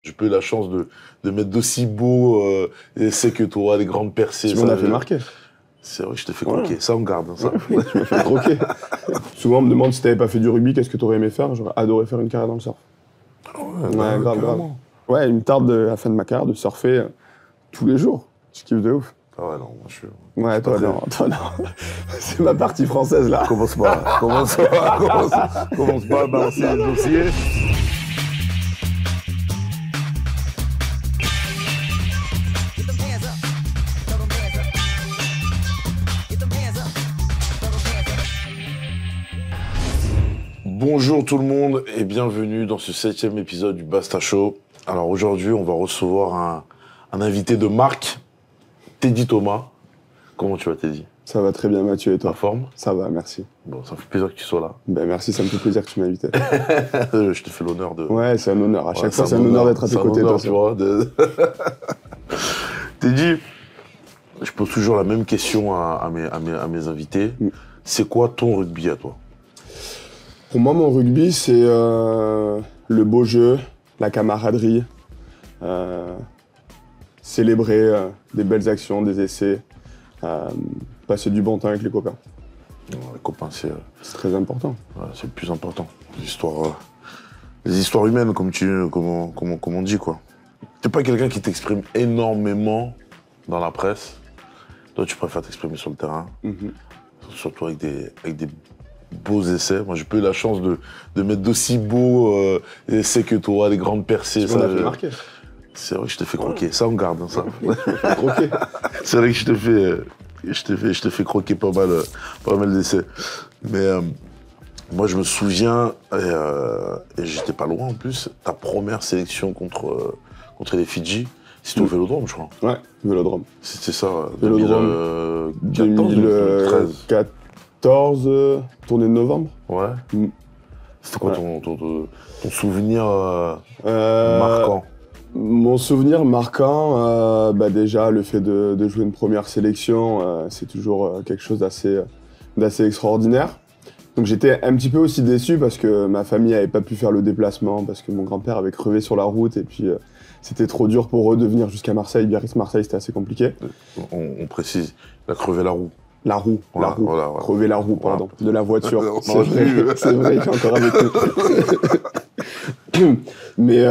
J'ai pas eu la chance de mettre d'aussi beaux essais que toi, des grandes percées. Tu m'en as fait marquer. C'est vrai, je te fais croquer. Ouais. Ça, on garde. Hein, ça. Oui, tu m'as fait croquer. Souvent, on me demande si t'avais pas fait du rugby, qu'est-ce que t'aurais aimé faire? J'aurais adoré faire une carrière dans le surf. Ouais, Ouais, grave, grave. Ouais, il me tarde, à la fin de ma carrière, de surfer tous les jours. Je kiffe de ouf. Ah ouais, non, moi je suis. Ouais, toi non. C'est ma partie française, là. Commence pas. Commence pas à balancer les dossiers. Bonjour tout le monde et bienvenue dans ce 7e épisode du Basta Show. Alors aujourd'hui, on va recevoir un invité de marque, Teddy Thomas. Comment tu vas, Teddy? Ça va très bien, Mathieu, et toi? En forme? Ça va, merci. Bon, ça me fait plaisir que tu sois là. Ben merci, ça me fait plaisir que tu m'as invité. Je te fais l'honneur de... Ouais, c'est un honneur. À chaque fois, c'est c'est un honneur d'être à tes côtés. Tu vois, Teddy, je pose toujours la même question à mes invités. C'est quoi ton rugby à toi? Pour moi, mon rugby, c'est le beau jeu, la camaraderie, célébrer des belles actions, des essais, passer du bon temps avec les copains. Les copains, c'est très important. Ouais, c'est le plus important. Les histoires humaines, comme on dit, quoi. T'es pas quelqu'un qui t'exprime énormément dans la presse. Toi, tu préfères t'exprimer sur le terrain, surtout avec des beaux essais. Moi, j'ai pas eu la chance de mettre d'aussi beaux essais que toi, des grandes percées. Tu m'en as fait marquer. C'est vrai que je te fais croquer. Ouais. Ça, on garde. Hein, ça. Croquer. C'est vrai que je te fais croquer pas mal d'essais. Mais moi, je me souviens, et j'étais pas loin en plus, ta première sélection contre les Fidji, c'était au Vélodrome, je crois. Ouais, Vélodrome. C'était ça, Vélodrome 2014, 2014, tournée de novembre. Ouais. C'était quoi ton souvenir marquant? Mon souvenir marquant, déjà le fait de jouer une première sélection, c'est toujours quelque chose d'assez extraordinaire. Donc j'étais un petit peu aussi déçu parce que ma famille n'avait pas pu faire le déplacement, parce que mon grand-père avait crevé sur la route et puis c'était trop dur pour eux de venir jusqu'à Marseille. Biarritz-Marseille, c'était assez compliqué. On précise, il a crevé la roue. La roue. Crever la roue, pardon, de la voiture. Ouais. C'est vrai, il est encore avec nous. Mais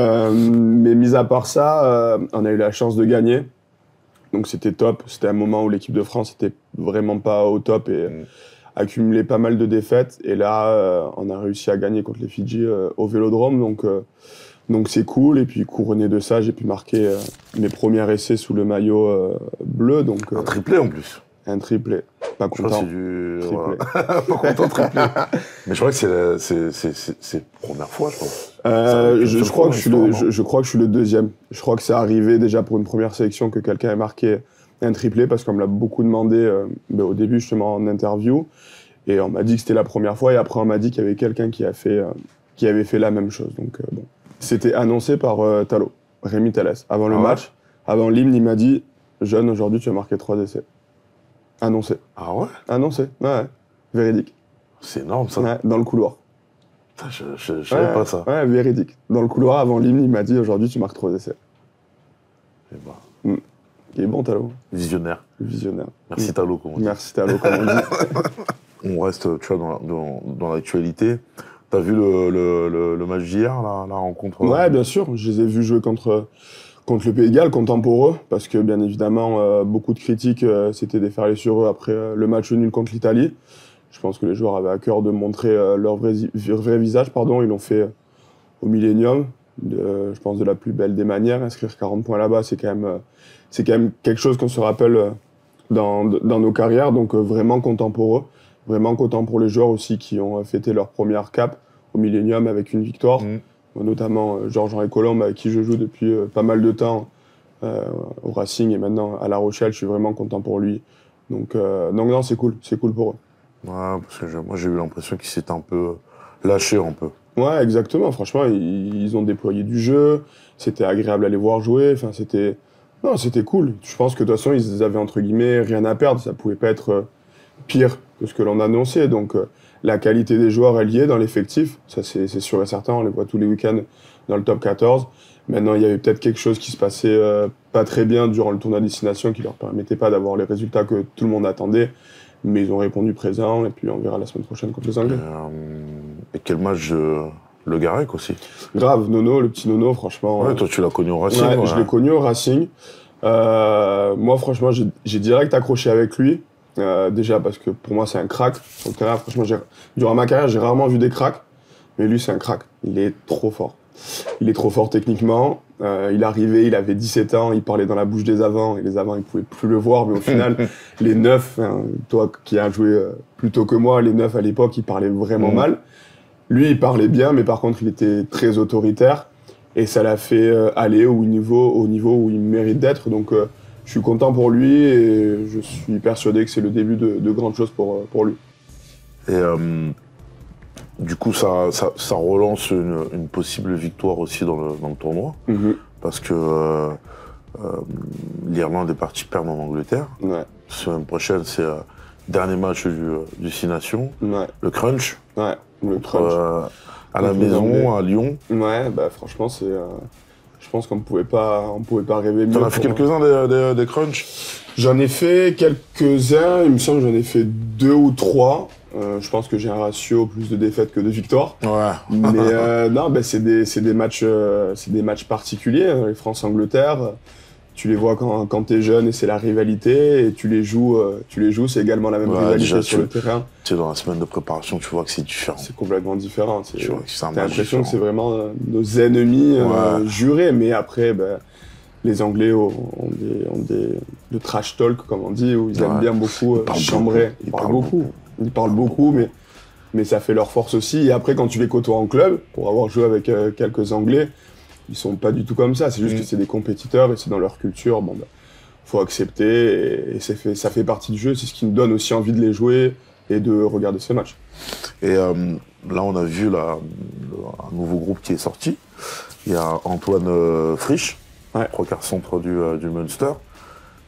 mis à part ça, on a eu la chance de gagner. Donc c'était top. C'était un moment où l'équipe de France n'était vraiment pas au top et accumulait pas mal de défaites. Et là, on a réussi à gagner contre les Fidji au Vélodrome. Donc c'est cool. Et puis couronné de ça, j'ai pu marquer mes premiers essais sous le maillot bleu. Donc, un triplé en plus. Un triplé. Pas content. C'est du... Voilà. Pas content, triplé. Mais je crois que c'est la première fois, je pense. Je crois que je suis le deuxième. Je crois que c'est arrivé déjà pour une première sélection que quelqu'un ait marqué un triplé parce qu'on me l'a beaucoup demandé au début justement en interview. Et on m'a dit que c'était la première fois et après on m'a dit qu'il y avait quelqu'un qui avait fait la même chose. Donc bon. C'était annoncé par Talo, Rémi Thalès. Avant le match, avant l'hymne, il m'a dit « Jeune, aujourd'hui tu as marqué 3 essais ». Annoncé. Ah ouais? Annoncé, ouais. Véridique. C'est énorme ça. Ouais, dans le couloir. Je savais pas ça. Ouais, véridique. Dans le couloir, avant l'hymne, il m'a dit aujourd'hui tu marques 3 essais. Et bah. Il est bon, Talo. Visionnaire. Merci Talo, comme on dit. Merci Talo, comme on dit. On reste, tu vois, dans l'actualité. T'as vu le match d'hier, la rencontre? Ouais, bien sûr. Je les ai vus jouer contre le Pays de Galles, content pour eux, parce que bien évidemment, beaucoup de critiques s'étaient déferlées sur eux après le match nul contre l'Italie. Je pense que les joueurs avaient à cœur de montrer leur vrai visage. Ils l'ont fait au Millennium, je pense de la plus belle des manières. Inscrire 40 points là-bas, c'est quand même quelque chose qu'on se rappelle dans nos carrières. Donc vraiment content pour eux, vraiment content pour les joueurs aussi qui ont fêté leur première cape au Millennium avec une victoire. Notamment Georges-Henri Colombe, avec qui je joue depuis pas mal de temps au Racing et maintenant à La Rochelle. Je suis vraiment content pour lui. Donc non, c'est cool pour eux. Ouais, parce que moi j'ai eu l'impression qu'ils s'étaient un peu lâchés un peu. Ouais, exactement. Franchement, ils ont déployé du jeu. C'était agréable à les voir jouer. Enfin, c'était cool. Je pense que de toute façon, ils avaient entre guillemets rien à perdre. Ça pouvait pas être pire que ce que l'on annonçait. Donc la qualité des joueurs, elle y est dans l'effectif. Ça, c'est sûr et certain. On les voit tous les week-ends dans le top 14. Maintenant, il y avait peut-être quelque chose qui se passait pas très bien durant le tournoi à destination qui leur permettait pas d'avoir les résultats que tout le monde attendait. Mais ils ont répondu présent et puis on verra la semaine prochaine contre les Anglais. Et quel match Le Garec aussi. Grave, Nono, le petit Nono, franchement. Ouais, toi tu l'as connu au Racing. Ouais, je l'ai connu au Racing. Moi, franchement, j'ai direct accroché avec lui. Déjà parce que pour moi, c'est un crack sur le terrain. Franchement, durant ma carrière, j'ai rarement vu des cracks. Mais lui, c'est un crack. Il est trop fort. Il est trop fort techniquement. Il arrivait, il avait 17 ans, il parlait dans la bouche des avants. Et les avants, ils pouvaient plus le voir. Mais au final, les neufs, toi qui as joué plus tôt que moi, les neufs à l'époque, ils parlaient vraiment mal. Lui, il parlait bien, mais par contre, il était très autoritaire. Et ça l'a fait aller au niveau où il mérite d'être. Donc, je suis content pour lui et je suis persuadé que c'est le début de grandes choses pour lui. Et du coup, ça relance une possible victoire aussi dans le tournoi. Parce que l'Irlande est partie perdre en Angleterre. Ouais. La semaine prochaine, c'est le dernier match du Six Nations. Ouais. Le crunch. Ouais, le crunch. À la maison, à Lyon. Ouais, bah franchement, c'est. Je pense qu'on pouvait pas rêver mieux. T'en as fait quelques-uns des crunchs? J'en ai fait quelques-uns. Il me semble que j'en ai fait 2 ou 3. Je pense que j'ai un ratio plus de défaites que de victoires. Ouais. Mais non, bah, c'est des matchs particuliers. Les France-Angleterre, tu les vois quand t'es jeune et c'est la rivalité. Et tu les joues, c'est également la même rivalité déjà, sur le terrain. Tu sais, dans la semaine de préparation, tu vois que c'est différent. C'est complètement différent. T'as l'impression que c'est vraiment nos ennemis jurés. Mais après, bah, les Anglais ont de trash talk, comme on dit, où ils aiment bien beaucoup chambrer. Ils parlent beaucoup, mais ça fait leur force aussi. Et après, quand tu les côtoies en club, pour avoir joué avec quelques Anglais, ils sont pas du tout comme ça. C'est juste que c'est des compétiteurs et c'est dans leur culture. Bon, bah, faut accepter et ça fait partie du jeu. C'est ce qui nous donne aussi envie de les jouer et de regarder ces matchs. Et là, on a vu un nouveau groupe qui est sorti. Il y a Antoine Frisch, trois quarts centre du Munster.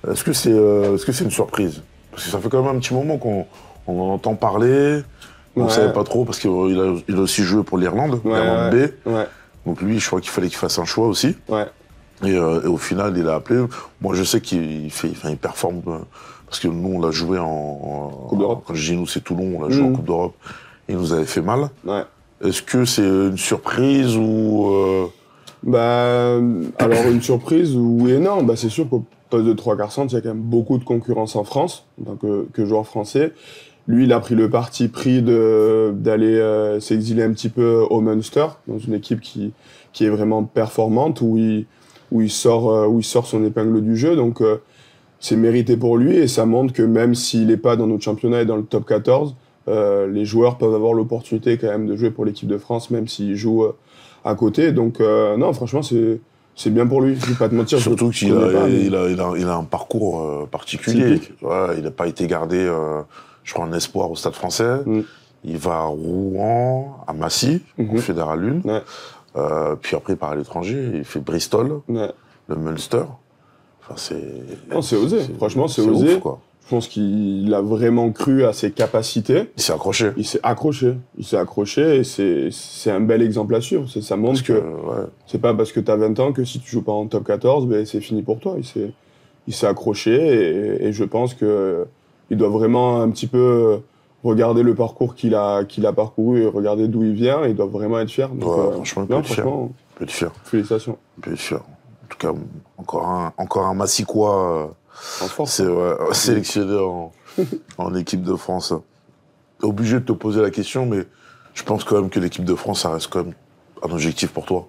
Est-ce que c'est une surprise? Parce que ça fait quand même un petit moment qu'on en entend parler. On ne savait pas trop parce qu'il a aussi joué pour l'Irlande, l'Irlande B. Ouais. Donc lui, je crois qu'il fallait qu'il fasse un choix aussi. Ouais. Et au final, il a appelé. Moi, je sais qu'il performe parce que nous, on l'a joué en Coupe d'Europe. Quand je dis nous, c'est Toulon, on l'a joué en Coupe d'Europe. Il nous avait fait mal. Ouais. Est-ce que c'est une surprise ou Bah, alors une surprise, oui et non. Bah, c'est sûr qu'au poste de 3 quarts centre, il y a quand même beaucoup de concurrence en France, en tant que joueur français. Lui, il a pris le parti pris d'aller s'exiler un petit peu au Munster, dans une équipe qui est vraiment performante, où il sort son épingle du jeu. Donc, c'est mérité pour lui et ça montre que même s'il n'est pas dans notre championnat et dans le top 14, les joueurs peuvent avoir l'opportunité quand même de jouer pour l'équipe de France, même s'ils jouent à côté. Donc, non, franchement, c'est bien pour lui. Je ne vais pas te mentir. Surtout qu'il a un parcours particulier. Ouais, il n'a pas été gardé, je crois, en espoir au Stade Français. Il va à Rouen, à Massy, en Fédéral 1. Ouais. Puis après, il part à l'étranger. Il fait Bristol, le Munster. Enfin, c'est osé. Franchement, c'est osé. Ouf, quoi. Je pense qu'il a vraiment cru à ses capacités. Il s'est accroché. Il s'est accroché et c'est un bel exemple à suivre. Ça montre que c'est pas parce que tu as 20 ans que si tu joues pas en top 14, ben c'est fini pour toi. Il s'est accroché et je pense qu'il doit vraiment un petit peu regarder le parcours qu'il a parcouru et regarder d'où il vient. Il doit vraiment être fier. Donc, franchement, il peut être fier. Félicitations. Il peut être fier. En tout cas, encore un Massicois. C'est sélectionné en équipe de France. Obligé de te poser la question, mais je pense quand même que l'équipe de France, ça reste quand même un objectif pour toi.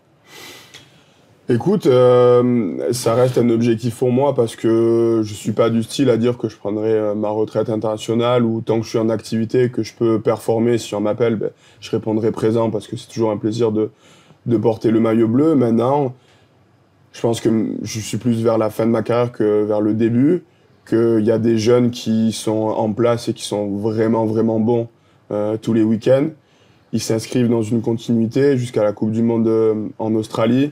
Écoute, ça reste un objectif pour moi parce que je suis pas du style à dire que je prendrai ma retraite internationale ou tant que je suis en activité, que je peux performer, si on m'appelle, ben, je répondrai présent parce que c'est toujours un plaisir de porter le maillot bleu. Maintenant, je pense que je suis plus vers la fin de ma carrière que vers le début, qu'il y a des jeunes qui sont en place et qui sont vraiment, vraiment bons tous les week-ends. Ils s'inscrivent dans une continuité jusqu'à la Coupe du Monde en Australie.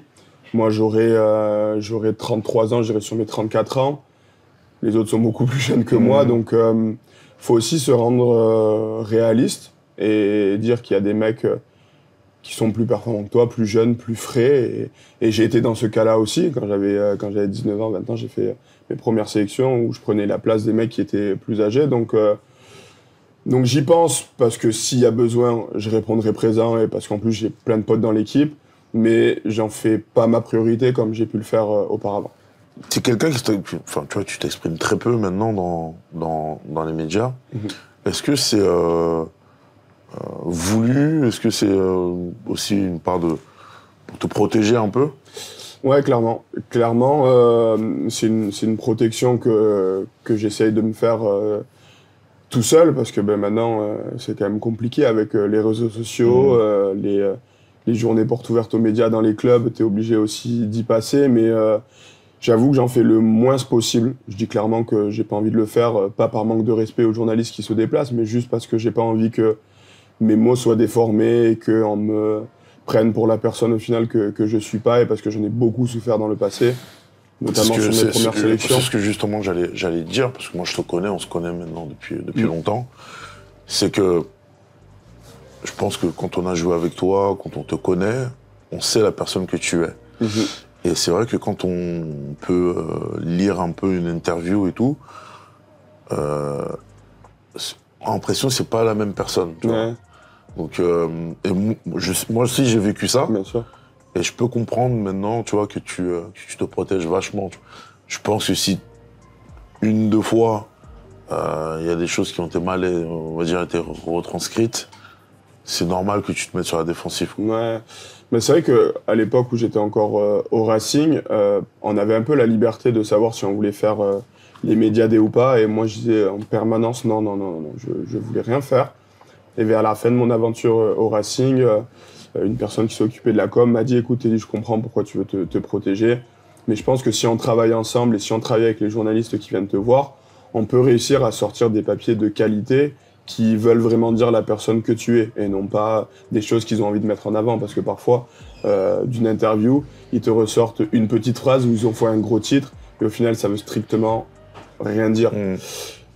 Moi, j'aurai 33 ans, j'irai sur mes 34 ans. Les autres sont beaucoup plus jeunes que moi, donc faut aussi se rendre réaliste et dire qu'il y a des mecs qui sont plus performants que toi, plus jeunes, plus frais. Et j'ai été dans ce cas-là aussi. Quand j'avais 19 ans, 20 ans, j'ai fait mes premières sélections où je prenais la place des mecs qui étaient plus âgés. Donc j'y pense parce que s'il y a besoin, je répondrai présent et parce qu'en plus j'ai plein de potes dans l'équipe. Mais j'en fais pas ma priorité comme j'ai pu le faire auparavant. C'est quelqu'un enfin, tu vois, tu t'exprimes très peu maintenant dans les médias. Est-ce que c'est voulu? Est-ce que c'est aussi une part pour te protéger un peu? Ouais, clairement. Clairement, c'est une protection que j'essaye de me faire tout seul parce que maintenant, c'est quand même compliqué avec les réseaux sociaux, les journées portes ouvertes aux médias dans les clubs, t'es obligé aussi d'y passer, mais j'avoue que j'en fais le moins possible. Je dis clairement que j'ai pas envie de le faire, pas par manque de respect aux journalistes qui se déplacent, mais juste parce que j'ai pas envie que mes mots soient déformés et qu'on me prenne pour la personne au final que je suis pas, et parce que j'en ai beaucoup souffert dans le passé, notamment sur mes premières sélections. C'est ce que justement j'allais dire, parce que moi je te connais, on se connaît maintenant depuis longtemps. C'est que je pense que quand on a joué avec toi, quand on te connaît, on sait la personne que tu es. Et c'est vrai que quand on peut lire un peu une interview et tout, en impression c'est pas la même personne. Tu vois. Donc, moi aussi j'ai vécu ça. Bien sûr. Et je peux comprendre maintenant, tu vois, que tu te protèges vachement. Je pense que si une, deux fois, il y a des choses qui ont été mal, on va dire, été retranscrites, c'est normal que tu te mettes sur la défensive. Ouais. Mais c'est vrai qu'à l'époque où j'étais encore au Racing, on avait un peu la liberté de savoir si on voulait faire les médias des ou pas. Et moi, je disais en permanence non, je voulais rien faire. Et vers la fin de mon aventure au Racing, une personne qui s'est occupée de la com m'a dit « Écoute, Eddie, je comprends pourquoi tu veux te protéger, mais je pense que si on travaille ensemble et si on travaille avec les journalistes qui viennent te voir, on peut réussir à sortir des papiers de qualité qui veulent vraiment dire la personne que tu es et non pas des choses qu'ils ont envie de mettre en avant. Parce que parfois, d'une interview, ils te ressortent une petite phrase où ils ont fait un gros titre et au final, ça veut strictement rien dire.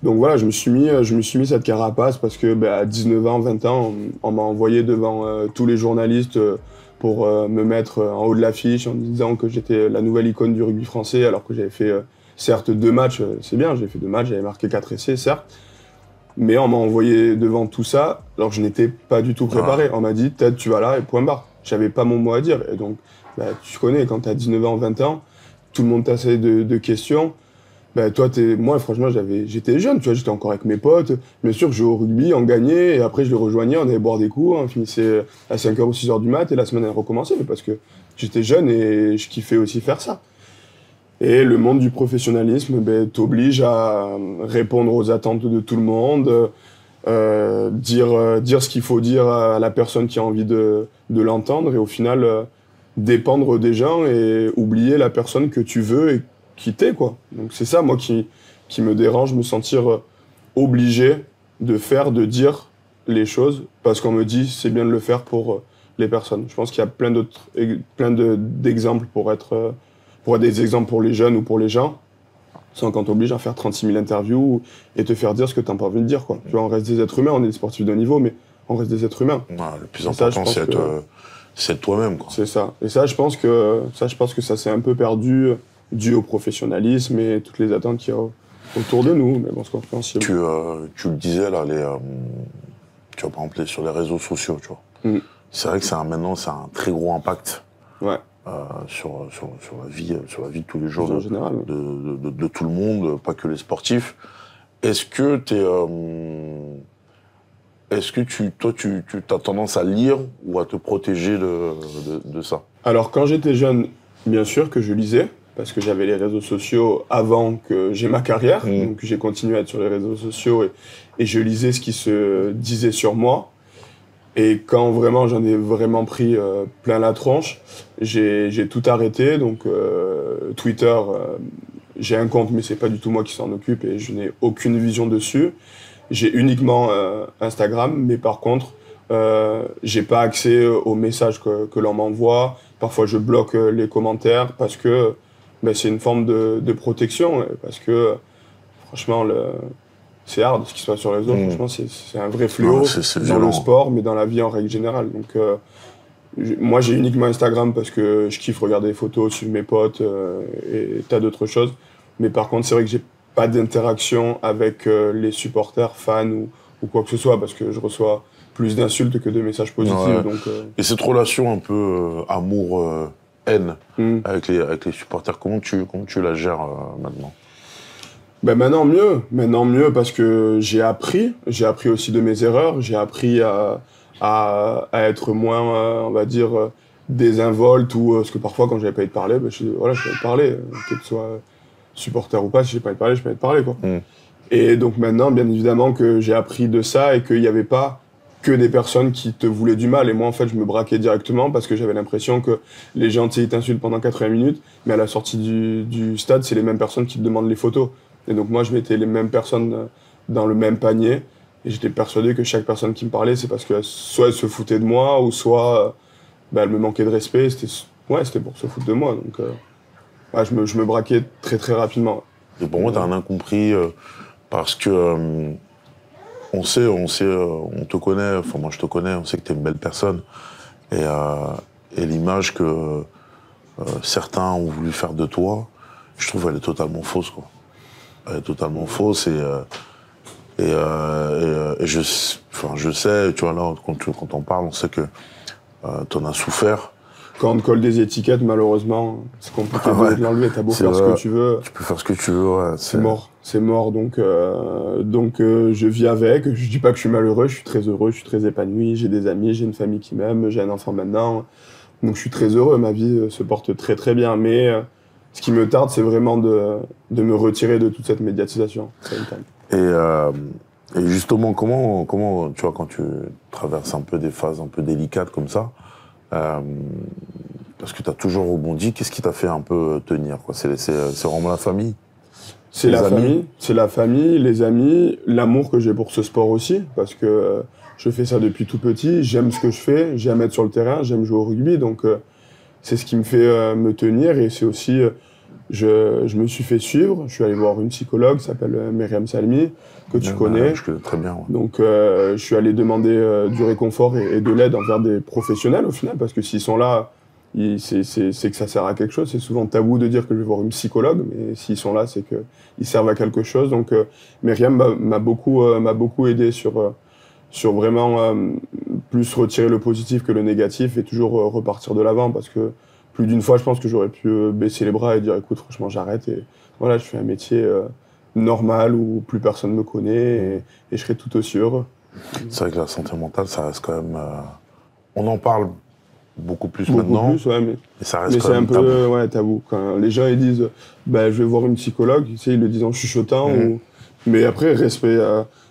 Donc voilà, je me suis mis cette carapace parce que à 19 ans, 20 ans, on m'a envoyé devant tous les journalistes pour me mettre en haut de l'affiche en disant que j'étais la nouvelle icône du rugby français alors que j'avais fait certes 2 matchs, c'est bien, j'ai fait 2 matchs, j'avais marqué 4 essais, certes. Mais on m'a envoyé devant tout ça alors que je n'étais pas du tout préparé. On m'a dit, Ted, tu vas là et point barre. J'avais pas mon mot à dire. Et donc, tu connais, quand tu as 19 ans, 20 ans, tout le monde t'essaie de questions. Toi, moi, franchement, j'étais jeune, tu vois, j'étais encore avec mes potes. Bien sûr, je jouais au rugby, on gagnait, et après, je les rejoignais, on allait boire des coups, on finissait à 5h ou 6h du mat, et la semaine, elle recommençait, parce que j'étais jeune et je kiffais aussi faire ça. Et le monde du professionnalisme t'oblige à répondre aux attentes de tout le monde, dire ce qu'il faut dire à la personne qui a envie de l'entendre, et au final, dépendre des gens et oublier la personne que tu veux et qui t'es, quoi. Donc c'est ça, moi, qui me dérange, me sentir obligé de dire les choses, parce qu'on me dit c'est bien de le faire pour les personnes. Je pense qu'il y a plein d'exemples pour être des exemples pour les jeunes ou pour les gens, sans qu'on t'oblige à faire 36 000 interviews et te faire dire ce que t'as pas envie de dire, quoi. Tu vois, on reste des êtres humains, on est des sportifs de niveau, mais on reste des êtres humains. Le plus important, c'est être toi-même, quoi. C'est ça. Et ça, je pense que ça s'est un peu perdu, dû au professionnalisme et toutes les attentes qu'il y a autour de nous, mais bon, c'est compréhensible. Tu le disais, là, tu vois, par exemple, sur les réseaux sociaux, tu vois. C'est vrai que maintenant, c'est un très gros impact. Ouais. Sur la vie de tous les jours en général, de tout le monde, pas que les sportifs. Est-ce que tu as tendance à lire ou à te protéger de ça? Alors quand j'étais jeune, bien sûr que je lisais, parce que j'avais les réseaux sociaux avant que j'ai ma carrière, donc j'ai continué à être sur les réseaux sociaux et je lisais ce qui se disait sur moi. Et quand vraiment j'en ai vraiment pris plein la tronche, j'ai tout arrêté. Donc Twitter, j'ai un compte, mais c'est pas du tout moi qui s'en occupe et je n'ai aucune vision dessus. J'ai uniquement Instagram, mais par contre, j'ai pas accès aux messages que l'on m'envoie. Parfois, je bloque les commentaires parce que c'est une forme de protection. Parce que franchement, c'est hard ce qui se passe sur les réseaux. Franchement, c'est un vrai fléau c'est dans le sport, mais dans la vie en règle générale. Donc Moi, j'ai uniquement Instagram parce que je kiffe regarder des photos, suivre mes potes et tas d'autres choses. Mais par contre, c'est vrai que j'ai pas d'interaction avec les supporters, fans ou quoi que ce soit parce que je reçois plus d'insultes que de messages positifs. Ouais. Donc, Et cette relation un peu amour-haine avec les supporters, comment tu la gères maintenant? ben maintenant mieux parce que j'ai appris aussi de mes erreurs, j'ai appris à être moins, on va dire, désinvolte ou parce que parfois quand j'avais pas envie de parler, ben, voilà, je vais te parler, que tu sois supporter ou pas, si j'ai pas envie de parler, je peux pas te parler quoi. Et donc maintenant, bien évidemment que j'ai appris de ça et qu'il n'y avait pas que des personnes qui te voulaient du mal. Et moi, en fait, je me braquais directement parce que j'avais l'impression que les gens, tu sais, ils t'insultent pendant 80 minutes, mais à la sortie du stade, c'est les mêmes personnes qui te demandent les photos. Et donc moi, je mettais les mêmes personnes dans le même panier. Et j'étais persuadé que chaque personne qui me parlait, c'est parce que soit elle se foutait de moi, ou soit elle me manquait de respect. C'était pour se foutre de moi. Donc ouais, je me braquais très très rapidement. Et pour moi, t'as un incompris parce que on te connaît, enfin moi je te connais, on sait que t'es une belle personne. Et l'image que certains ont voulu faire de toi, je trouve qu'elle est totalement fausse, quoi. Elle est totalement fausse et je sais, tu vois, là, quand on parle, on sait que t'en as souffert. Quand on te colle des étiquettes, malheureusement, c'est compliqué de l'enlever. T'as beau faire ce que tu veux. Tu peux faire ce que tu veux, ouais. C'est mort. C'est mort. Donc je vis avec. Je dis pas que je suis malheureux, je suis très heureux, je suis très épanoui. J'ai des amis, j'ai une famille qui m'aime, j'ai un enfant maintenant. Donc je suis très heureux, ma vie se porte très très bien. Mais ce qui me tarde, c'est vraiment de me retirer de toute cette médiatisation. Ça me tarde. Et justement, comment, tu vois, quand tu traverses un peu des phases un peu délicates comme ça, parce que tu as toujours rebondi, qu'est-ce qui t'a fait un peu tenir, quoi? C'est vraiment la famille? C'est la famille, les amis, l'amour que j'ai pour ce sport aussi, parce que je fais ça depuis tout petit, j'aime ce que je fais, j'aime être sur le terrain, j'aime jouer au rugby, donc c'est ce qui me fait me tenir, et c'est aussi, je me suis fait suivre, je suis allé voir une psychologue qui s'appelle Myriam Salmi, que tu connais. Je connais très bien. Ouais. Donc je suis allé demander du réconfort et de l'aide envers des professionnels au final, parce que s'ils sont là, c'est que ça sert à quelque chose. C'est souvent tabou de dire que je vais voir une psychologue, mais s'ils sont là, c'est qu'ils servent à quelque chose. Donc Myriam m'a beaucoup aidé sur vraiment plus retirer le positif que le négatif et toujours repartir de l'avant, parce que plus d'une fois, je pense que j'aurais pu baisser les bras et dire écoute, franchement, j'arrête et voilà, je fais un métier normal où plus personne me connaît et je serai tout aussi heureux. C'est vrai que la santé mentale, ça reste quand même... on en parle beaucoup plus maintenant, plus, ouais, mais ça reste quand c'est même un peu tabou. Quand les gens ils disent je vais voir une psychologue, tu sais, ils le disent en chuchotant, mais après, respect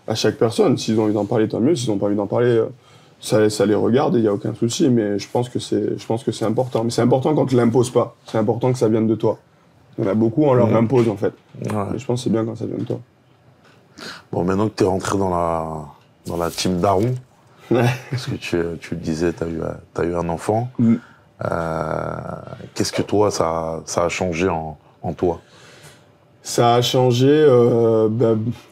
à chaque personne. S'ils ont envie d'en parler, tant mieux. S'ils n'ont pas envie d'en parler, ça les regarde et il n'y a aucun souci. Mais je pense que c'est important. Mais c'est important quand tu ne l'imposes pas. C'est important que ça vienne de toi. Il y en a beaucoup, on leur impose en fait. Ouais. Mais je pense que c'est bien quand ça vient de toi. Bon, maintenant que tu es rentré dans la team Daron, Ouais. parce que tu le disais, tu as eu un enfant. Qu'est-ce que toi, ça a changé en toi? Ça a changé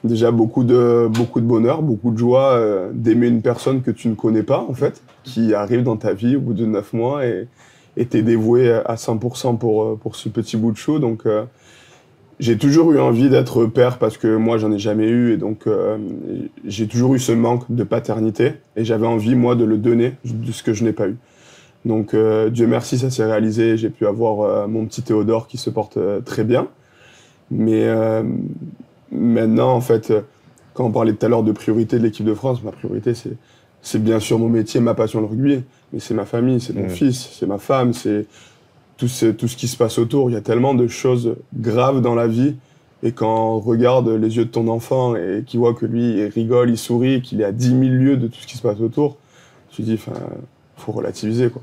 déjà beaucoup de bonheur, beaucoup de joie d'aimer une personne que tu ne connais pas, en fait, qui arrive dans ta vie au bout de 9 mois et t'es dévoué à 100% pour ce petit bout de chou. Donc, j'ai toujours eu envie d'être père parce que moi, j'en ai jamais eu. Et donc, j'ai toujours eu ce manque de paternité. Et j'avais envie, moi, de le donner, de ce que je n'ai pas eu. Donc, Dieu merci, ça s'est réalisé. J'ai pu avoir mon petit Théodore qui se porte très bien. Mais maintenant, en fait, quand on parlait tout à l'heure de priorité de l'équipe de France, ma priorité, c'est bien sûr mon métier, ma passion, le rugby. Mais c'est ma famille, c'est mon fils, c'est ma femme, c'est tout ce qui se passe autour. Il y a tellement de choses graves dans la vie. Et quand on regarde les yeux de ton enfant et qu'il voit que lui, il rigole, il sourit, qu'il est à 10 000 lieues de tout ce qui se passe autour, tu te dis, faut relativiser, quoi.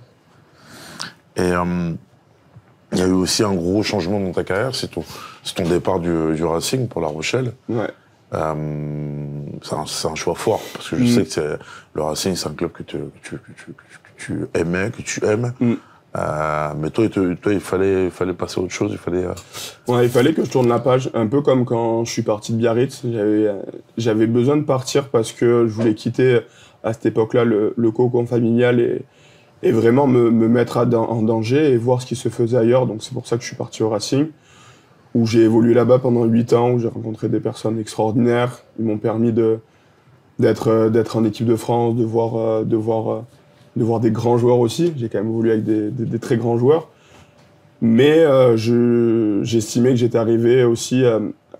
Et il y a eu aussi un gros changement dans ta carrière, c'est ton départ du Racing pour La Rochelle. Ouais. C'est un choix fort, parce que je sais que le Racing, c'est un club que tu aimais, que tu aimes. Mais toi, il fallait passer à autre chose, Ouais, il fallait que je tourne la page, un peu comme quand je suis parti de Biarritz. J'avais besoin de partir parce que je voulais quitter à cette époque-là le cocon familial et vraiment me mettre en danger et voir ce qui se faisait ailleurs. Donc c'est pour ça que je suis parti au Racing, où j'ai évolué là-bas pendant 8 ans, où j'ai rencontré des personnes extraordinaires. Ils m'ont permis d'être en équipe de France, de voir des grands joueurs aussi. J'ai quand même évolué avec des très grands joueurs. Mais j'estimais que j'étais arrivé aussi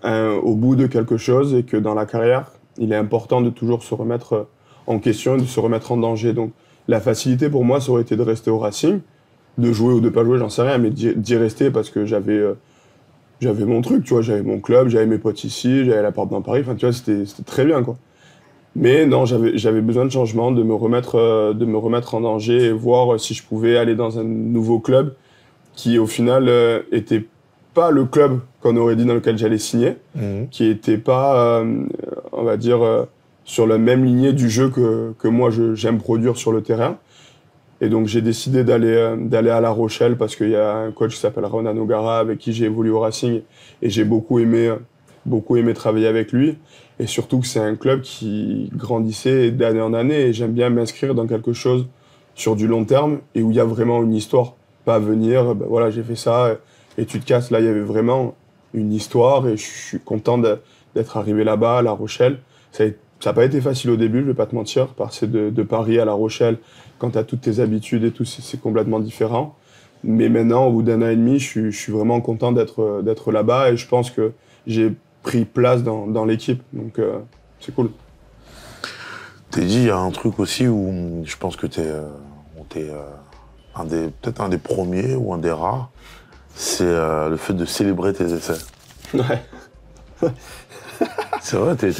au bout de quelque chose et que dans la carrière, il est important de toujours se remettre en question et de se remettre en danger. Donc la facilité pour moi, ça aurait été de rester au Racing, de jouer ou de pas jouer, j'en sais rien, mais d'y rester parce que j'avais mon truc, tu vois, j'avais mon club, j'avais mes potes ici, j'avais l'appart dans Paris, enfin tu vois, c'était très bien, quoi. Mais non, j'avais besoin de changement, de me remettre en danger et voir si je pouvais aller dans un nouveau club qui, au final, était pas le club qu'on aurait dit dans lequel j'allais signer, qui était pas, on va dire, sur la même lignée du jeu que moi j'aime produire sur le terrain. Et donc j'ai décidé d'aller à La Rochelle parce qu'il y a un coach qui s'appelle Ronan O'Gara avec qui j'ai évolué au Racing et j'ai beaucoup aimé travailler avec lui. Et surtout que c'est un club qui grandissait d'année en année et j'aime bien m'inscrire dans quelque chose sur du long terme et où il y a vraiment une histoire. Pas venir, ben voilà, j'ai fait ça et tu te casses. Là, il y avait vraiment une histoire et je suis content d'être arrivé là-bas, à La Rochelle. Ça n'a pas été facile au début, je vais pas te mentir, passer de Paris à La Rochelle, quand tu as toutes tes habitudes et tout, c'est complètement différent. Mais maintenant, au bout d'un an et demi, je suis vraiment content d'être là-bas et je pense que j'ai pris place dans l'équipe. Donc, c'est cool. T'es dit, il y a un truc aussi où je pense que t'es peut-être un des premiers ou un des rares, c'est le fait de célébrer tes essais. Ouais. C'est vrai, t'es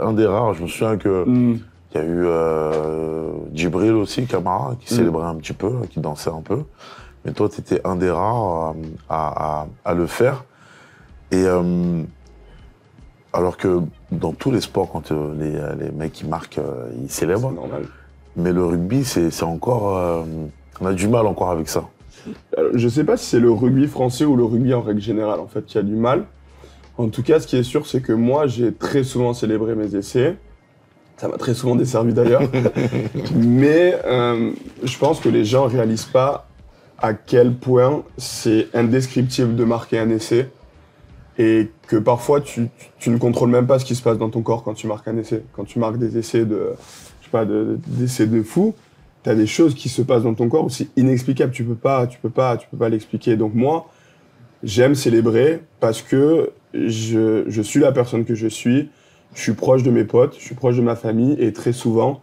un des rares. Je me souviens que il y a eu Djibril aussi, Camara, qui célébrait un petit peu, qui dansait un peu. Mais toi, t'étais un des rares à le faire. Et alors que dans tous les sports, quand les mecs qui marquent, ils célèbrent. C'est normal. Mais le rugby, c'est encore... on a du mal encore avec ça. Alors, je sais pas si c'est le rugby français ou le rugby en règle générale, en fait, qui a du mal. En tout cas, ce qui est sûr, c'est que moi, j'ai très souvent célébré mes essais. Ça m'a très souvent desservi d'ailleurs. Mais je pense que les gens ne réalisent pas à quel point c'est indescriptible de marquer un essai. Et que parfois, tu ne contrôles même pas ce qui se passe dans ton corps quand tu marques un essai. Quand tu marques des essais d'essais de fou, tu as des choses qui se passent dans ton corps où c'est inexplicable. Tu peux pas l'expliquer. Donc moi, j'aime célébrer parce que je suis la personne que je suis proche de mes potes, je suis proche de ma famille et très souvent,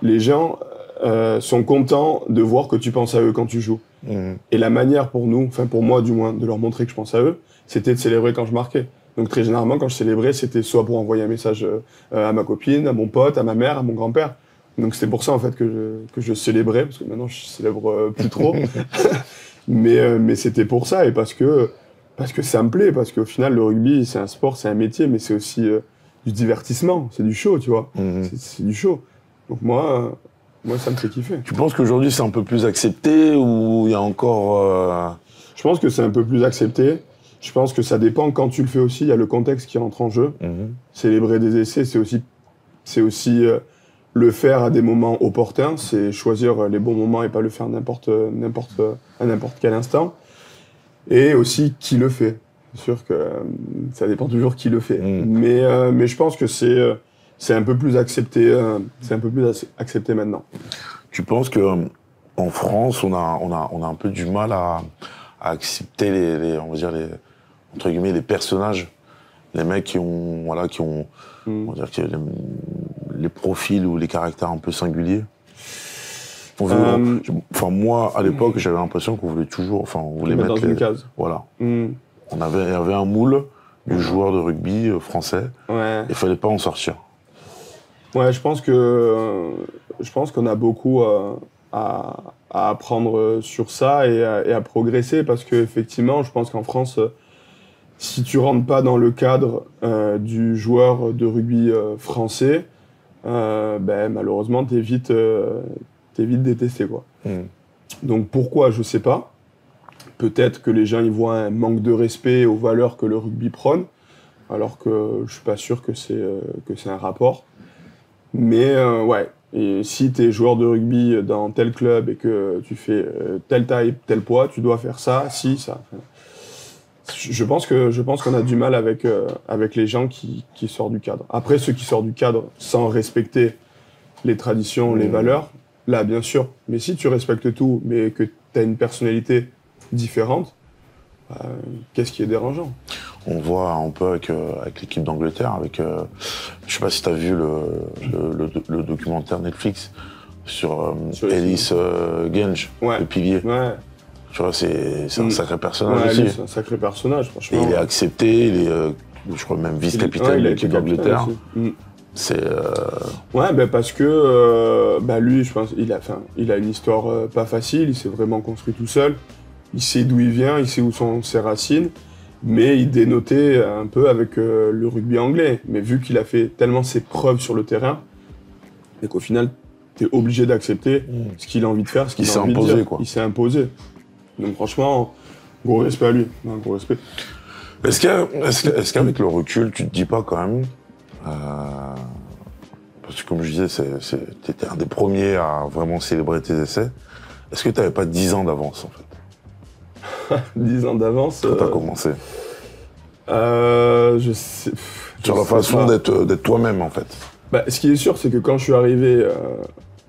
les gens sont contents de voir que tu penses à eux quand tu joues. Et la manière pour nous, enfin pour moi du moins, de leur montrer que je pense à eux, c'était de célébrer quand je marquais. Donc très généralement, quand je célébrais, c'était soit pour envoyer un message à ma copine, à mon pote, à ma mère, à mon grand-père. Donc c'est pour ça en fait que je célébrais, parce que maintenant je célèbre plus trop. mais c'était pour ça et parce que ça me plaît, parce qu'au final le rugby c'est un sport, c'est un métier, mais c'est aussi du divertissement, c'est du show, tu vois. C'est du show. Donc moi ça me fait kiffer. Tu penses qu'aujourd'hui c'est un peu plus accepté ou il y a encore... Je pense que c'est un peu plus accepté. Je pense que ça dépend quand tu le fais aussi, il y a le contexte qui entre en jeu. Célébrer des essais, c'est aussi le faire à des moments opportuns, c'est choisir les bons moments et pas le faire à n'importe quel instant. Et aussi qui le fait. C'est sûr que ça dépend toujours qui le fait. Mais je pense que c'est un peu plus accepté. C'est un peu plus accepté maintenant. Tu penses que en France, on a un peu du mal à accepter on va dire entre guillemets les personnages, les mecs qui ont on va dire les profils ou les caractères un peu singuliers. Enfin moi à l'époque j'avais l'impression qu'on voulait toujours, on voulait mettre dans une case. Voilà. Il y avait un moule du joueur de rugby français. Ouais. Il fallait pas en sortir. Ouais, je pense qu'on a beaucoup à apprendre sur ça et à progresser parce qu'effectivement, je pense qu'en France, si tu rentres pas dans le cadre du joueur de rugby français, malheureusement, t'es vite détesté, quoi. Donc pourquoi, je sais pas. Peut-être que les gens y voient un manque de respect aux valeurs que le rugby prône, alors que je suis pas sûr que c'est un rapport. Mais ouais, Et si tu es joueur de rugby dans tel club et que tu fais telle taille, tel poids, tu dois faire ça, si, ça. Je pense qu'on a du mal avec les gens qui sortent du cadre. Après, ceux qui sortent du cadre sans respecter les traditions, les valeurs, là, bien sûr. Mais si tu respectes tout, mais que tu as une personnalité différente, qu'est-ce qui est dérangeant? On voit un peu avec l'équipe d'Angleterre, je sais pas si tu as vu le documentaire Netflix sur Ellis Genge, ouais. le pilier. Ouais. Tu vois, c'est un sacré personnage aussi. C'est un sacré personnage, franchement. Et il est accepté, il est, je crois, même vice-capitaine de l'équipe d'Angleterre. C'est. Ouais, parce que lui, je pense, il a une histoire pas facile, il s'est vraiment construit tout seul. Il sait d'où il vient, il sait où sont ses racines, mais il dénotait un peu avec le rugby anglais. Mais vu qu'il a fait tellement ses preuves sur le terrain, et qu'au final, tu es obligé d'accepter ce qu'il a envie de faire, ce qu'il a envie de dire. Il s'est imposé, quoi. Il s'est imposé. Donc franchement, gros respect à lui. Non, gros respect. Est-ce qu'avec le recul, tu te dis pas quand même, parce que comme je disais, tu étais un des premiers à vraiment célébrer tes essais, est-ce que tu n'avais pas 10 ans d'avance en fait? 10 ans d'avance. Quand t'as commencé. Je sais. Sur la façon d'être toi-même en fait. Ce qui est sûr, c'est que quand je suis arrivé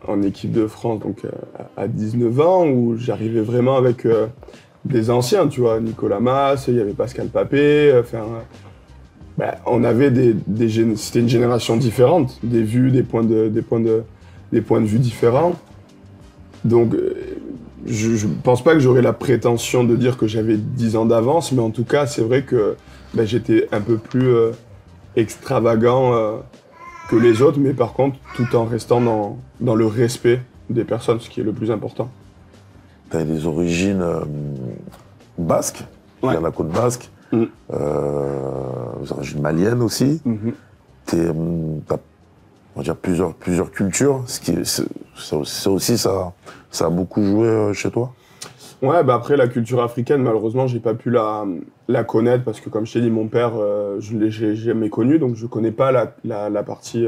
en équipe de France, donc à 19 ans, où j'arrivais vraiment avec des anciens, tu vois, Nicolas Mas, il y avait Pascal Papé, on avait c'était une génération différente, des vues, des points de vue différents. Donc, je pense pas que j'aurais la prétention de dire que j'avais 10 ans d'avance, mais en tout cas, c'est vrai que j'étais un peu plus extravagant que les autres, mais par contre, tout en restant dans le respect des personnes, ce qui est le plus important. Tu as des origines basques, ouais. Dans la côte basque, des origines maliennes aussi. Tu as, on va dire, plusieurs cultures, ça aussi, ça a beaucoup joué chez toi? Ouais, après, la culture africaine, malheureusement, j'ai pas pu la connaître parce que, comme je t'ai dit, mon père, je l'ai jamais connu, donc je connais pas la partie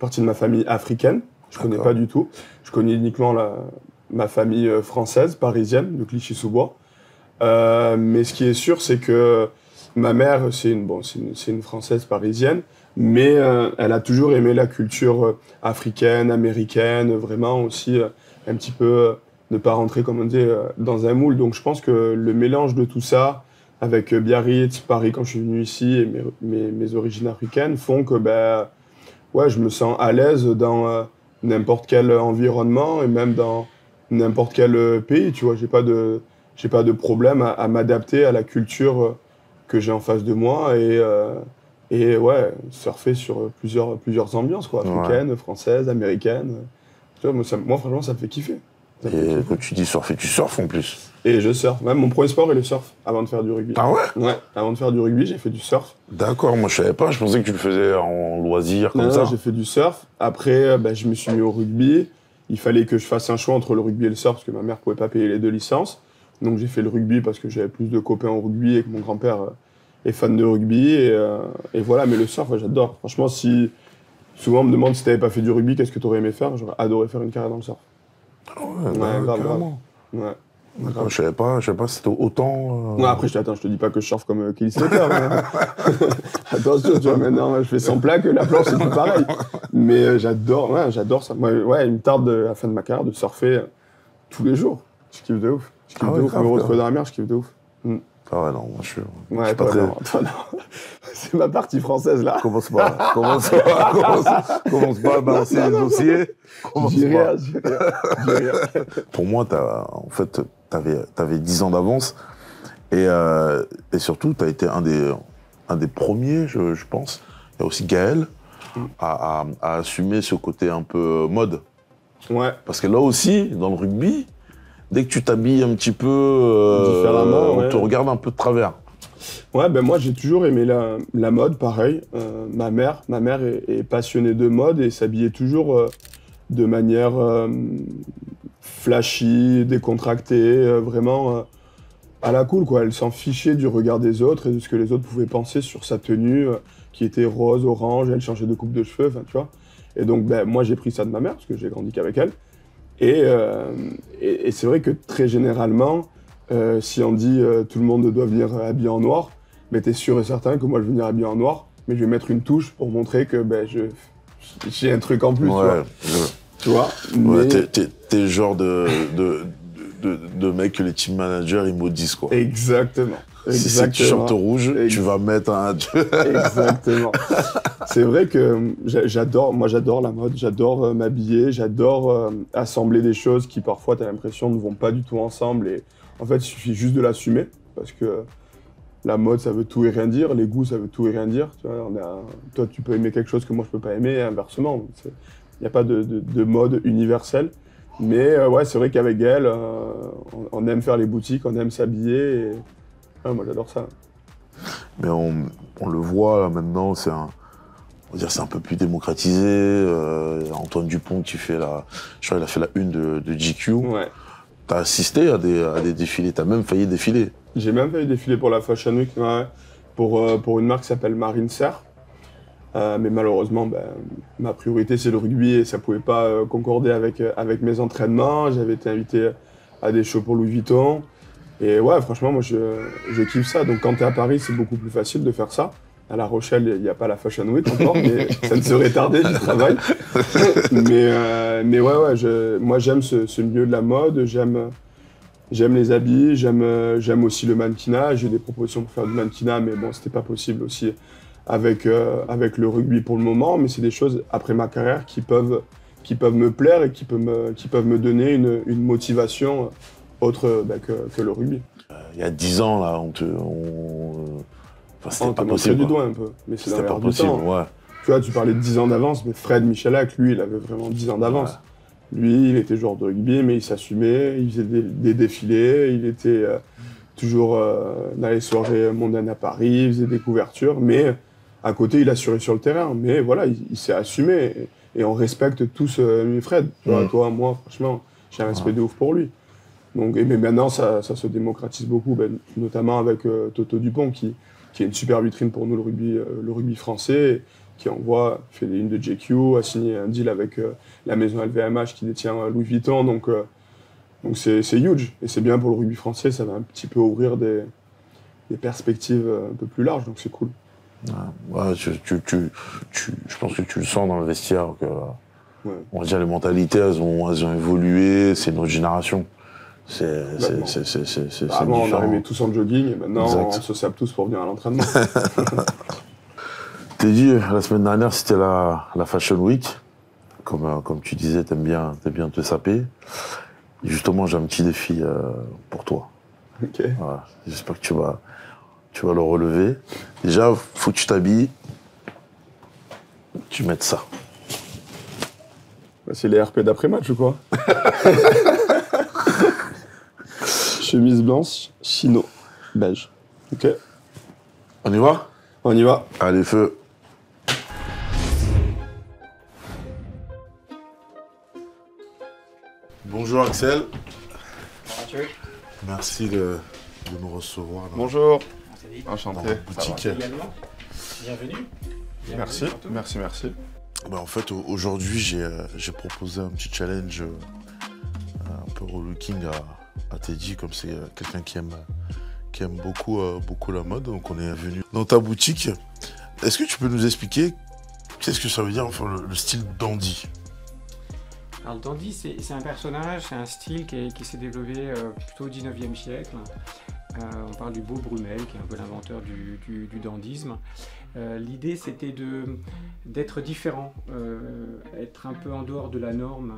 de ma famille africaine. Je connais pas du tout. Je connais uniquement ma famille française, parisienne, de Clichy-sous-Bois. Mais ce qui est sûr, c'est que ma mère, c'est une Française parisienne, mais elle a toujours aimé la culture africaine, américaine, vraiment aussi un petit peu ne pas rentrer, comme on dit, dans un moule. Donc je pense que le mélange de tout ça, avec Biarritz, Paris quand je suis venu ici, et mes origines africaines, font que je me sens à l'aise dans n'importe quel environnement et même dans n'importe quel pays. Tu vois, j'ai pas de problème à m'adapter à la culture que j'ai en face de moi et surfer sur plusieurs ambiances, quoi, africaines, françaises, américaines. Tu vois, moi, franchement, ça me fait kiffer. Et quand tu dis surfer, tu surfes en plus? Et je surfe. Même mon premier sport est le surf, avant de faire du rugby. Ah ouais? Ouais, avant de faire du rugby, j'ai fait du surf. D'accord, moi je savais pas, je pensais que tu le faisais en loisir, comme ça. Non, j'ai fait du surf. Après, je me suis mis au rugby. Il fallait que je fasse un choix entre le rugby et le surf, parce que ma mère pouvait pas payer les 2 licences. Donc j'ai fait le rugby parce que j'avais plus de copains au rugby et que mon grand-père est fan de rugby. Et voilà, mais le surf, j'adore. Franchement, si souvent on me demande si t'avais pas fait du rugby, qu'est-ce que t'aurais aimé faire? J'aurais adoré faire une carrière dans le surf. Ouais, grave. Ouais. D'accord, je savais pas c'était autant. Non, après, je te dis pas que je surfe comme Kelly Slater. Attention, tu vois, maintenant, je fais sans plaque, la planche, c'est plus pareil. Mais j'adore ça. Moi, il me tarde à la fin de ma carrière de surfer tous les jours. Je kiffe de ouf. Me retrouver dans la mer, je kiffe de ouf. Ah ouais, non, moi je suis. Ouais, toi, non. C'est ma partie française, là. Commence pas à balancer les dossiers. Dis rien. Pour moi, t'avais 10 ans d'avance. Et surtout, t'as été un des premiers, je pense. Il y a aussi Gaël à assumer ce côté un peu mode. Ouais. Parce que là aussi, dans le rugby, dès que tu t'habilles un petit peu, on te regarde un peu de travers. Ouais, moi j'ai toujours aimé la mode, pareil. Ma mère est passionnée de mode et s'habillait toujours de manière flashy, décontractée, vraiment à la cool, quoi. Elle s'en fichait du regard des autres et de ce que les autres pouvaient penser sur sa tenue, qui était rose, orange, elle changeait de coupe de cheveux, enfin tu vois. Et donc, ben, moi, j'ai pris ça de ma mère, parce que j'ai grandi qu'avec elle. Et c'est vrai que très généralement, si on dit tout le monde doit venir habillé en noir, ben, t'es sûr et certain que moi, je vais venir habillé en noir, mais je vais mettre une touche pour montrer que ben, j'ai un truc en plus, Ouais, tu vois. ouais, Mais... t'es le genre de mec que les team managers, ils maudissent, quoi. Exactement. Si c'est t-shirt rouge, tu vas mettre un... Exactement. C'est vrai que moi j'adore la mode, j'adore m'habiller, j'adore assembler des choses qui parfois, tu as l'impression, ne vont pas du tout ensemble. Et en fait, il suffit juste de l'assumer, parce que la mode, ça veut tout et rien dire, les goûts, ça veut tout et rien dire. Tu vois, toi, tu peux aimer quelque chose que moi, je peux pas aimer, et inversement. Il n'y a pas de mode universelle. Mais ouais, c'est vrai qu'avec elle, on aime faire les boutiques, on aime s'habiller. Et... Ouais, moi, j'adore ça. Mais on le voit là, maintenant, on va dire c'est un peu plus démocratisé. Antoine Dupont qui fait je crois qu'il a fait la une de GQ. Ouais. T'as assisté à des défilés, t'as même failli défiler. J'ai même failli défiler pour la Fashion Week, ouais, pour une marque qui s'appelle Marine Serre. Mais malheureusement, ben, ma priorité c'est le rugby et ça pouvait pas concorder avec mes entraînements. J'avais été invité à des shows pour Louis Vuitton. Et ouais, franchement, moi je kiffe ça. Donc quand tu es à Paris, c'est beaucoup plus facile de faire ça. À La Rochelle, il n'y a pas la Fashion Week encore, mais ça ne serait tardé du travail. mais ouais, moi j'aime ce milieu de la mode, j'aime les habits, j'aime aussi le mannequinat. J'ai des propositions pour faire du mannequinat, mais bon, c'était pas possible aussi avec le rugby pour le moment. Mais c'est des choses, après ma carrière, qui peuvent me plaire et qui peuvent me donner une motivation autre que le rugby. Il y a 10 ans, là, enfin, c'était pas possible. Du doigt un peu, mais c'est C'était pas du possible, temps. ouais. Tu vois, tu parlais de 10 ans d'avance, mais Fred Michalak, lui, il avait vraiment 10 ans d'avance. Ouais. Lui, il était joueur de rugby, mais il s'assumait, il faisait des défilés, il était toujours dans les soirées mondaines à Paris, il faisait des couvertures, mais à côté, il assurait sur le terrain. Mais voilà, il s'est assumé, et on respecte tous Fred. Tu vois, toi, moi, franchement, j'ai un respect de ouf pour lui. Donc, mais maintenant, ça se démocratise beaucoup, ben, notamment avec Toto Dupont, qui est une super vitrine pour nous, le rugby français, qui fait des lignes de JQ, a signé un deal avec la maison LVMH qui détient Louis Vuitton. Donc c'est huge. Et c'est bien pour le rugby français, ça va un petit peu ouvrir des perspectives un peu plus larges, donc c'est cool. Ouais, je pense que tu le sens dans le vestiaire, que on va dire les mentalités, elles ont évolué, c'est notre génération. Avant, on arrivait tous en jogging, et maintenant, on se sape tous pour venir à l'entraînement. T'es dit, la semaine dernière, c'était la Fashion Week. Comme tu disais, t'aimes bien te saper. Et justement, j'ai un petit défi pour toi. Ok. Voilà. J'espère que tu vas le relever. Déjà, faut que tu t'habilles. Tu mettes ça. C'est les RP d'après-match ou quoi? Chemise blanche, chino, beige. Ok. On y va? On y va. Allez, feu. Bonjour Axel. Bonjour. Merci de nous recevoir dans, Bonjour. dans Enchanté. votre boutique. Bienvenue. Merci. Bah, en fait, aujourd'hui, j'ai proposé un petit challenge un peu relooking à Teddy, comme c'est quelqu'un qui aime beaucoup la mode. Donc on est venu dans ta boutique. Est-ce que tu peux nous expliquer qu'est-ce que ça veut dire, enfin, le style dandy? Alors le dandy, c'est un personnage, c'est un style qui s'est développé plutôt au 19e siècle. On parle du beau Brunel, qui est un peu l'inventeur du dandysme. L'idée, c'était d'être différent, être un peu en dehors de la norme,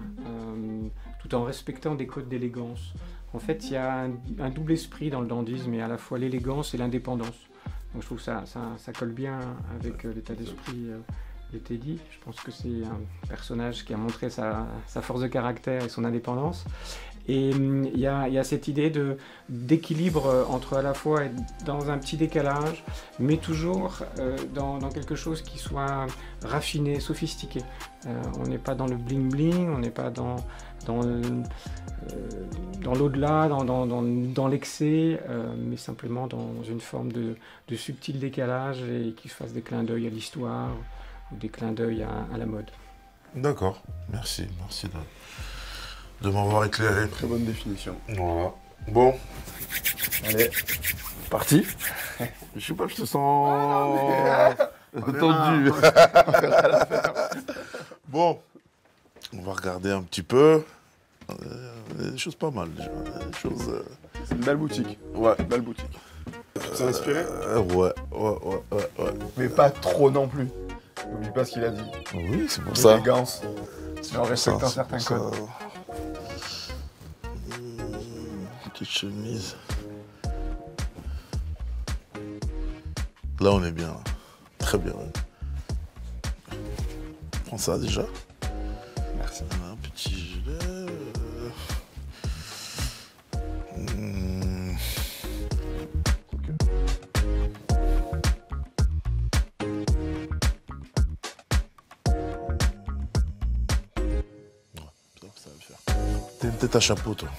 tout en respectant des codes d'élégance. En fait, il y a un double esprit dans le dandysme, et à la fois l'élégance et l'indépendance. Donc je trouve que ça colle bien avec l'état d'esprit de Teddy. Je pense que c'est un personnage qui a montré sa force de caractère et son indépendance. Et il y a cette idée d'équilibre entre à la fois être dans un petit décalage, mais toujours dans quelque chose qui soit raffiné, sophistiqué. On n'est pas dans le bling-bling, on n'est pas dans l'au-delà, dans l'excès, mais simplement dans une forme de subtil décalage et qui fasse des clins d'œil à l'histoire ou des clins d'œil à la mode. D'accord, merci de m'avoir éclairé. Très bonne définition. Voilà. Bon, Allez, parti. Je sais pas, je te sens tendu. Bon, on va regarder un petit peu. Des choses pas mal déjà. Des choses. c'est une belle boutique. Ouais. Belle boutique. Tu t'es inspiré Ouais. Mais pas trop non plus. N'oublie pas ce qu'il a dit. Oui, c'est pour ça. L'élégance. En respectant certains codes. Petite chemise. Là, on est bien. Là. Très bien. Ouais. Prends ça déjà. Merci. Voilà, un petit gilet. Ça va le faire. T'as une tête à chapeau, toi.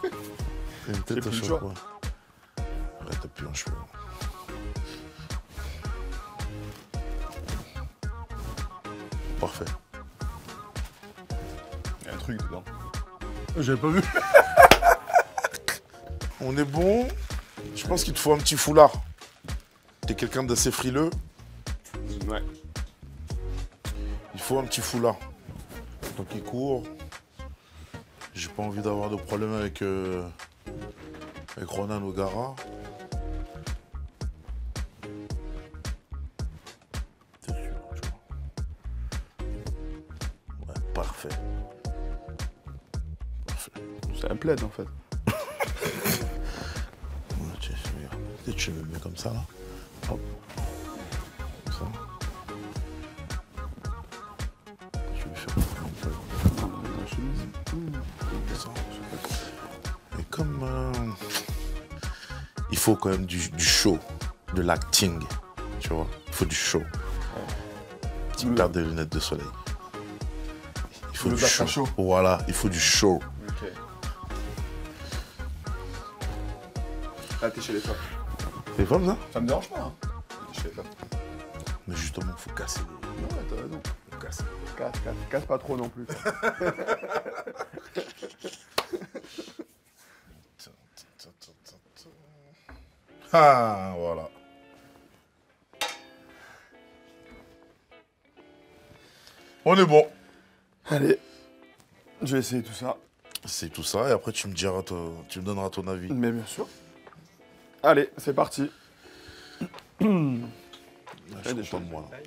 T'as une tête à plus le chapeau. Ouais, t'as plus un cheveu. Parfait. Il y a un truc dedans. J'avais pas vu. On est bon. Je pense qu'il te faut un petit foulard. T'es quelqu'un d'assez frileux. Ouais. Il faut un petit foulard. Donc il court. J'ai pas envie d'avoir de problème avec Ronan O'Gara. T'es sûr, tu vois. Ouais, parfait. Parfait. C'est un plaid en fait. Ouais, regarde. Tu me mets comme ça là. Hop. Comme ça. Je vais faire un peu. Et comme il faut quand même du show, de l'acting, tu vois, il faut du show. Petite paire de lunettes de soleil. Il faut Le du bac à show. chaud. Voilà, il faut du show. Ok. Ah, t'es chez les femmes. Les femmes, là? Ça me dérange pas, hein. T'es chez les femmes. Mais justement, il faut casser les... Non, t'as raison. faut casser. Casse pas trop non plus. Ah, voilà. On est bon. Allez, je vais essayer tout ça. C'est tout ça, et après tu me diras, tu me donneras ton avis. Mais bien sûr. Allez, c'est parti. Je suis content de moi, là.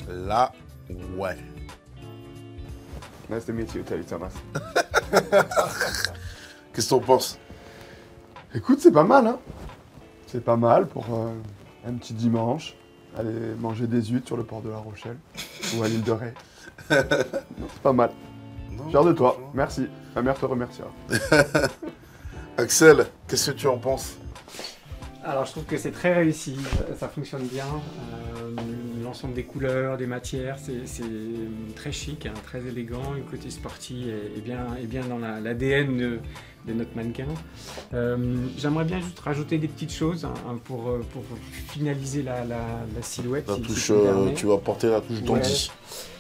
Là, ouais. Nice to meet you, Tali Thomas. Qu'est-ce que t'en penses? Écoute, c'est pas mal, hein. C'est pas mal pour un petit dimanche. Aller manger des huîtres sur le port de La Rochelle ou à l'île de Ré. Non, c'est pas mal. Fier de toi, franchement. merci. Ma mère te remerciera. Axel, qu'est-ce que tu en penses? Alors je trouve que c'est très réussi, ça fonctionne bien. L'ensemble des couleurs, des matières, c'est très chic, hein, très élégant. Le côté sportif est bien dans l'ADN de notre mannequin. J'aimerais bien juste rajouter des petites choses hein, pour finaliser la silhouette. La si touche, tu me permets. tu vas porter la touche dandy.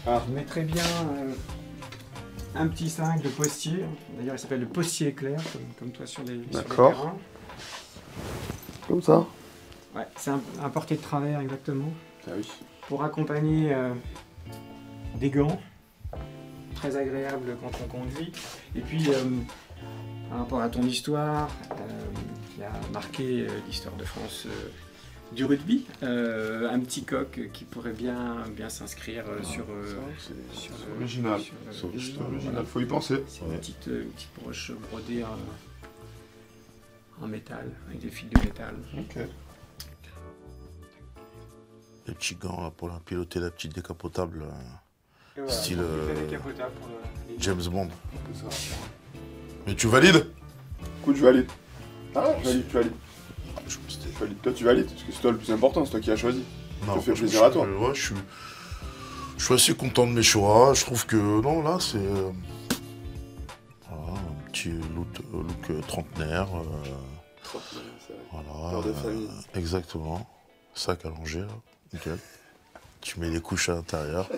Je mettrais bien un petit 5 de postier. D'ailleurs, il s'appelle le postier éclair, comme toi sur les D'accord. terrains. Comme ça. Ouais, c'est un portier de travers exactement. Ah oui. Pour accompagner des gants, très agréables quand on conduit. Et puis, par rapport à ton histoire, qui a marqué l'histoire de France du rugby, un petit coq qui pourrait bien s'inscrire sur original. sur C'est original, faut y penser. C'est une petite broche brodée en métal, avec des fils de métal. Ok. Les petits gants là, pour piloter la petite décapotable, Et voilà, style décapotable pour les- James Bond. Mais tu valides? Écoute, je valide. Ah, je valide, tu valides. Je pense que c'était- Tu valides. Toi, tu valides, parce que c'est toi le plus important, c'est toi qui as choisi. Non, te fais je- plaisir à toi. Ouais, je Je suis assez content de mes choix. Je trouve que non, là, c'est voilà, un petit look trentenaire. Voilà, Père de famille. Exactement. Sac allongé, là. Nickel. Tu mets les couches à l'intérieur.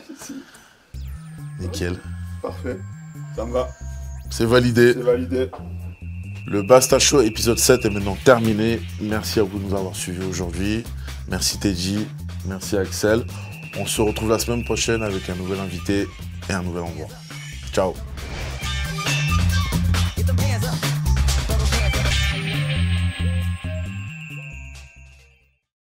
Nickel. Parfait. Ça me va. C'est validé. C'est validé. Le Basta Show épisode 7 est maintenant terminé. Merci à vous de nous avoir suivis aujourd'hui. Merci Teddy. Merci Axel. On se retrouve la semaine prochaine avec un nouvel invité et un nouvel endroit. Ciao.